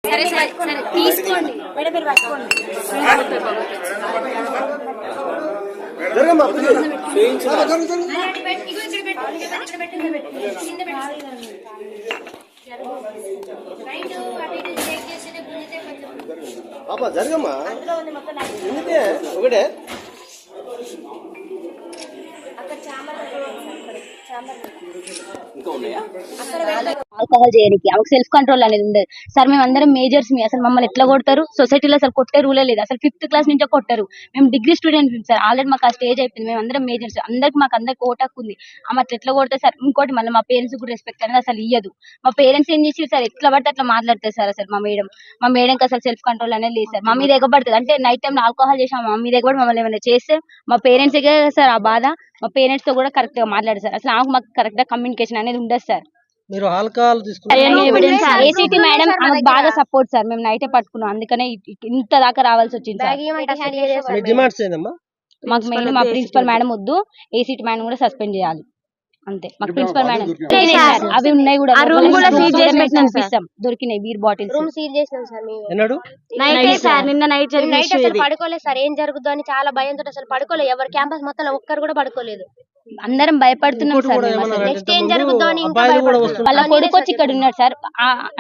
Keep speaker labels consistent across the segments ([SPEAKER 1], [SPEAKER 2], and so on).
[SPEAKER 1] సరే సరే సరే తీసుకోండి మేడం మీరు పట్టుకోండి
[SPEAKER 2] జరగమ్మా ఒకటే
[SPEAKER 3] ఆల్కహాల్ చేయడానికి ఆమెకు సెల్ఫ్ కంట్రోల్ అనేది ఉండదు సార్. మేము అందరం మేజర్స్ అసలు మమ్మల్ని ఎట్లా కొడతారు? సొసైటీలో అసలు కొట్టే రూలే లేదు. అసలు 5th క్లాస్ నుంచే కొట్టారు. మేము డిగ్రీ స్టూడెంట్ సార్. ఆల్రెడీ మాకు ఆ స్టేజ్ అయిపోయింది. మేము అందరం మేజర్స్. అందరికి ఓటాకు ఉంది. ఆమె అట్లా ఎట్లా కొడతారు సార్? ఇంకోటి మళ్ళీ మా పేరెంట్స్ కూడా రెస్పెక్ట్ అనేది అసలు ఇయ్యదు. మా పేరెంట్స్ ఏం చేసి సార్ ఎట్లా పడితే అట్లా మాట్లాడతారు సార్. అసలు మా మేడంకి అసలు సెల్ఫ్ కంట్రోల్ అనేది లేదు సార్. మా మీద ఎగబడుతుంది అంటే నైట్ టైం ఆల్కహాల్ చేసాం మా మీద ఎగబడి మమ్మల్ని ఏమైనా చేస్తే మా పేరెంట్స్ సార్ ఆ బాధ. మా పేరెంట్స్ తో కూడా కరెక్ట్ గా మాట్లాడారు సార్. అసలు మాకు కరెక్ట్ గా కమ్యూనికేషన్ అనేది ఉండదు సార్.
[SPEAKER 2] మీరు ఆల్కహాల్
[SPEAKER 3] ఏసీటీ మేడం ఆమెకు బాగా సపోర్ట్ సార్. మేము నైటే పట్టుకున్నాం, అందుకనే ఇంత దాకా రావాల్సి వచ్చింది సార్.
[SPEAKER 2] డిమాండ్స్ ఏందమ్మా?
[SPEAKER 3] మాకు మెయిన్ మా ప్రిన్సిపల్ మేడం వద్దు, ఏసీటీ మేడం కూడా సస్పెండ్ చేయాలి అంతే. మాకు ప్రిన్సిపల్ మేడం అవి ఉన్నాయి కూడా దొరికినాయి బీర్ బాటిల్స్
[SPEAKER 1] రూమ్ సీల్ చేసినాం సార్ మేము.
[SPEAKER 3] నిన్న నైట్
[SPEAKER 1] అసలు పడుకోలేదు సార్. ఏం జరుగుతుందో అని చాలా భయంతో అసలు పడుకోలేదు. ఎవరు క్యాంపస్ మొత్తం ఒక్కరు కూడా పడుకోలేదు.
[SPEAKER 3] అందరం భయపడుతున్నాం సార్.
[SPEAKER 1] నెక్స్ట్ ఏం జరుగుతుందో అని
[SPEAKER 3] వాళ్ళ కొడుకు వచ్చి ఇక్కడ ఉన్నాడు సార్.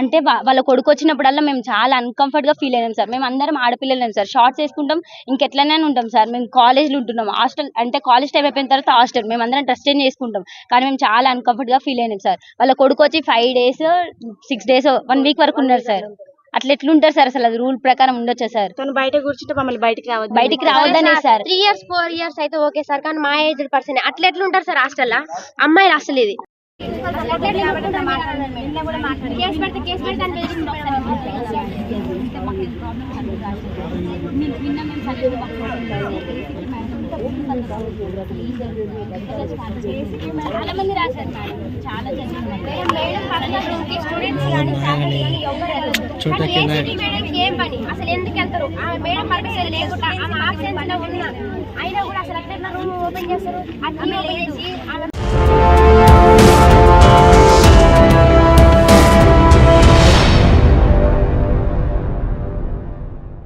[SPEAKER 3] అంటే వాళ్ళ కొడుకు వచ్చినప్పుడల్లా మేము చాలా అన్కంఫర్ట్ గా ఫీల్ అయినాం సార్. మేము అందరం ఆడపిల్లలేం సార్. షార్ట్స్ వేసుకుంటాం, ఇంకెట్లనే ఉంటాం సార్. మేము కాలేజ్లో ఉంటున్నాం. హాస్టల్ అంటే కాలేజ్ టైం అయిపోయిన తర్వాత హాస్టల్ మేము అందరం డ్రెస్ చేంజ్ చేసుకుంటాం. కానీ మేము చాలా అన్కంఫర్ట్ గా ఫీల్ అయినాం సార్. వాళ్ళ కొడుకు వచ్చి 5 days 6 days 1 week వరకు ఉన్నారు సార్. అట్లా ఎట్లుంటారు సార్? అసలు అది రూల్ ప్రకారం ఉండొచ్చా సార్?
[SPEAKER 1] బయట కూర్చుంటే మమ్మల్ని
[SPEAKER 3] బయటికి రావద్దనే సార్.
[SPEAKER 1] 3 years 4 years అయితే ఓకే సార్, కానీ మా ఏజ్ పర్సన్ అట్లా ఎట్లుంటారు సార్ హాస్టల్లో? అమ్మాయిలు అసలు ఇది
[SPEAKER 3] చాలా మంది రాశారు మేడం, చాలా
[SPEAKER 1] ఏం పని అసలు ఎందుకు వెళ్తారు? ఆమె మేడం పర్మిషన్ లేకుండా ఆమె ఆబ్సెన్స్ లో ఉన్నా అయినా కూడా అసలు అట్లా రూమ్ ఓపెన్ చేస్తారు. అన్ని చేసి ఆమె